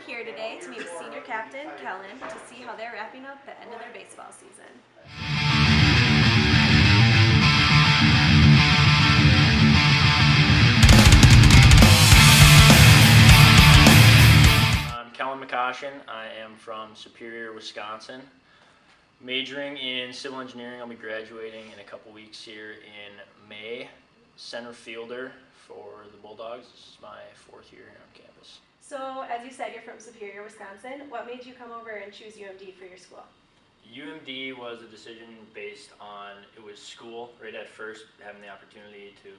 here today to meet with senior captain Kellen to see how they're wrapping up the end of their baseball season. I'm Kellen McCoshen. I am from Superior, Wisconsin. Majoring in civil engineering. I'll be graduating in a couple weeks here in May. Center fielder for the Bulldogs. This is my fourth year here on campus. So, as you said, you're from Superior, Wisconsin. What made you come over and choose UMD for your school? UMD was a decision based on, it was school right at first, having the opportunity to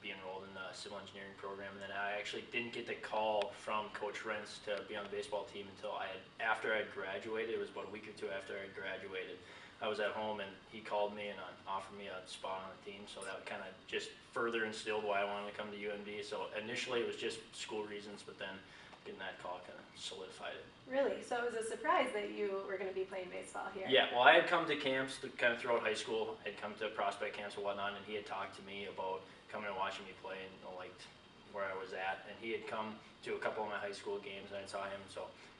be enrolled in the civil engineering program, and then I actually didn't get the call from Coach Rentz to be on the baseball team until after I graduated. It was about a week or two after I graduated. I was at home and he called me and offered me a spot on the team, so that kind of just further instilled why I wanted to come to UMD. So initially it was just school reasons, but then getting that call kind of solidified it. Really? So it was a surprise that you were going to be playing baseball here? Yeah, well, I had come to camps kind of throughout high school. I'd come to prospect camps and whatnot, and he had talked to me about coming and watching me play and liked where I was at. And he had come to a couple of my high school games and I saw him,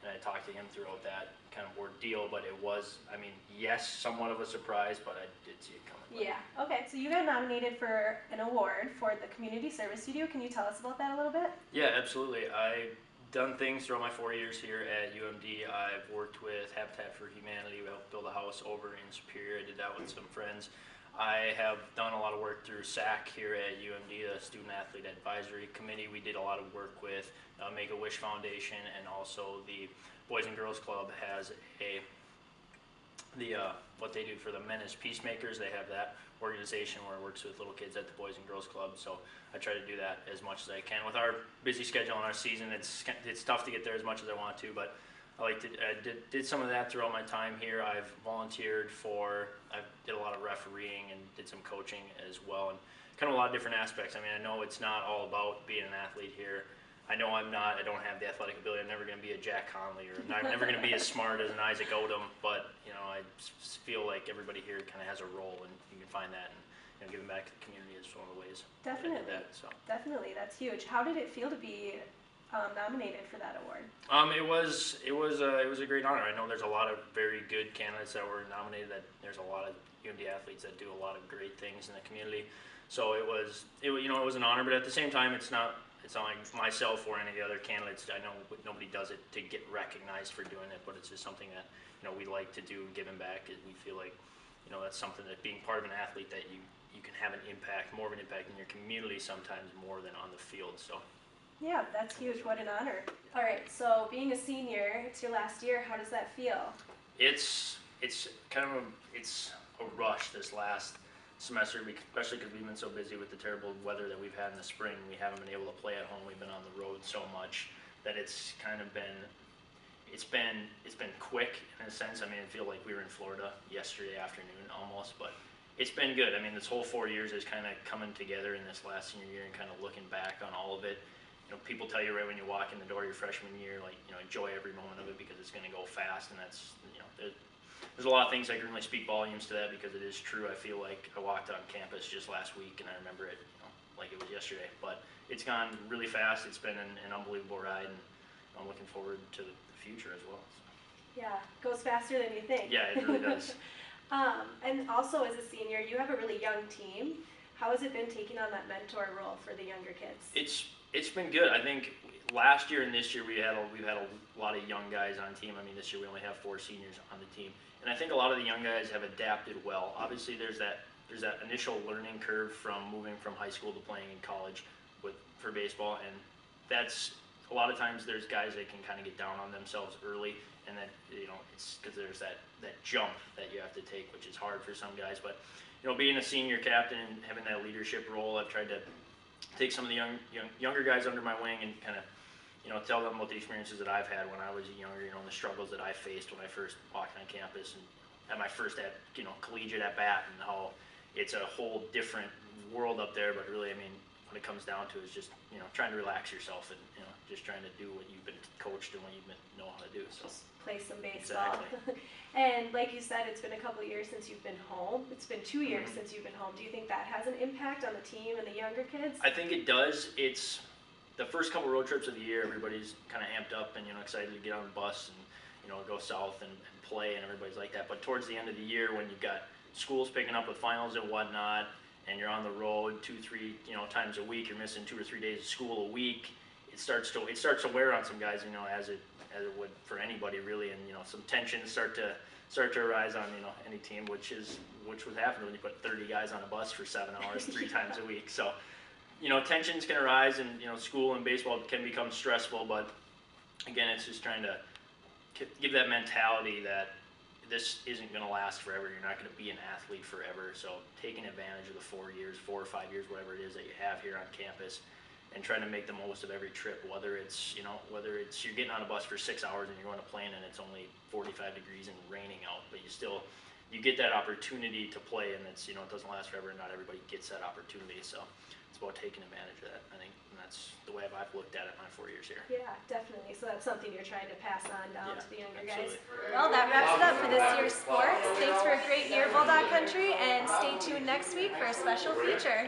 and I talked to him throughout that kind of ordeal, but it was, I mean, yes, somewhat of a surprise, but I did see it coming. Yeah, okay, so you got nominated for an award for the community service you do. Can you tell us about that a little bit? Yeah, absolutely. I've done things throughout my 4 years here at UMD. I've worked with Habitat for Humanity. We helped build a house over in Superior. I did that with some friends. I have done a lot of work through SAC here at UMD, the Student Athlete Advisory Committee. We did a lot of work with Make-A-Wish Foundation, and also the Boys and Girls Club has what they do for the Men as Peacemakers. They have that organization where it works with little kids at the Boys and Girls Club. So I try to do that as much as I can. With our busy schedule and our season, it's tough to get there as much as I want to, but I did some of that throughout my time here. I've volunteered I did a lot of refereeing and did some coaching as well, and kind of a lot of different aspects. I mean, I know it's not all about being an athlete here. I know I don't have the athletic ability. I'm never going to be a Jack Conley, or I'm never going to be as smart as an Isaac Odom, but I feel like everybody here kind of has a role, and you can find that, and giving back to the community is one of the ways. Definitely. I did that, so. Definitely, that's huge. How did it feel to be nominated for that award? It was a great honor. I know there's a lot of very good candidates that were nominated. That there's a lot of UMD athletes that do a lot of great things in the community. So it was an honor. But at the same time, it's not like myself or any of the other candidates. I know nobody does it to get recognized for doing it, but it's just something that we like to do, giving back. We feel like that's something that being part of an athlete that you can have an impact, more of an impact in your community sometimes more than on the field. So. Yeah, that's huge. What an honor. All right, so being a senior, it's your last year. How does that feel? It's kind of a rush this last semester, especially because we've been so busy with the terrible weather that we've had in the spring. We haven't been able to play at home. We've been on the road so much that it's kind of been quick in a sense. I mean, I feel like we were in Florida yesterday afternoon almost, but it's been good. I mean, this whole 4 years is kind of coming together in this last senior year and kind of looking back on all of it. People tell you right when you walk in the door your freshman year, enjoy every moment of it because it's going to go fast, and that's, there's a lot of things that can really speak volumes to that because it is true. I feel like I walked on campus just last week and I remember it, like it was yesterday, but it's gone really fast. It's been an unbelievable ride, and I'm looking forward to the future as well. So. Yeah, goes faster than you think. Yeah, it really does. And also as a senior, you have a really young team. How has it been taking on that mentor role for the younger kids? It's been good. I think last year and this year we've had a lot of young guys on team. I mean, this year we only have 4 seniors on the team, and I think a lot of the young guys have adapted well. Obviously, there's that initial learning curve from moving from high school to playing in college for baseball, and that's a lot of times there's guys that can kind of get down on themselves early, and then it's because there's that jump that you have to take, which is hard for some guys. But being a senior captain and having that leadership role, I've tried to take some of the younger guys under my wing and kind of tell them about the experiences that I've had when I was younger, and the struggles that I faced when I first walked on campus and had my first collegiate at bat, and how it's a whole different world up there. But really, I mean, what it comes down to is just trying to relax yourself and just trying to do what you've been coached and what you've know how to do. So just play some baseball. Exactly. And like you said, it's been a couple of years since you've been home. It's been 2 years since you've been home. Do you think that has an impact on the team and the younger kids? I think it does. the first couple road trips of the year, everybody's kind of amped up and, you know, excited to get on the bus and, you know, go south and play, and everybody's like that. But towards the end of the year, when you've got schools picking up with finals and whatnot, and you're on the road 2-3, you know, times a week, you're missing 2 or 3 days of school a week, it starts to wear on some guys, you know, as it would for anybody really, and, you know, some tensions start to arise on, you know, any team, which would happen when you put 30 guys on a bus for 7 hours 3 times a week. So, you know, tensions can arise, and, you know, school and baseball can become stressful, but again, it's just trying to give that mentality that this isn't going to last forever. You're not going to be an athlete forever. So taking advantage of the 4 or 5 years, whatever it is that you have here on campus, and trying to make the most of every trip, whether it's you're getting on a bus for 6 hours and you're going to Plain and it's only 45 degrees and raining out, but you get that opportunity to play, and it's, you know, it doesn't last forever, and not everybody gets that opportunity. So it's about taking advantage of that, I think, and that's the way I've looked at it my 4 years here. Yeah, definitely. So that's something you're trying to pass on down to the younger guys. Absolutely. Well, that wraps it up for this year's sports. Thanks for a great year, Bulldog Country, and stay tuned next week for a special feature.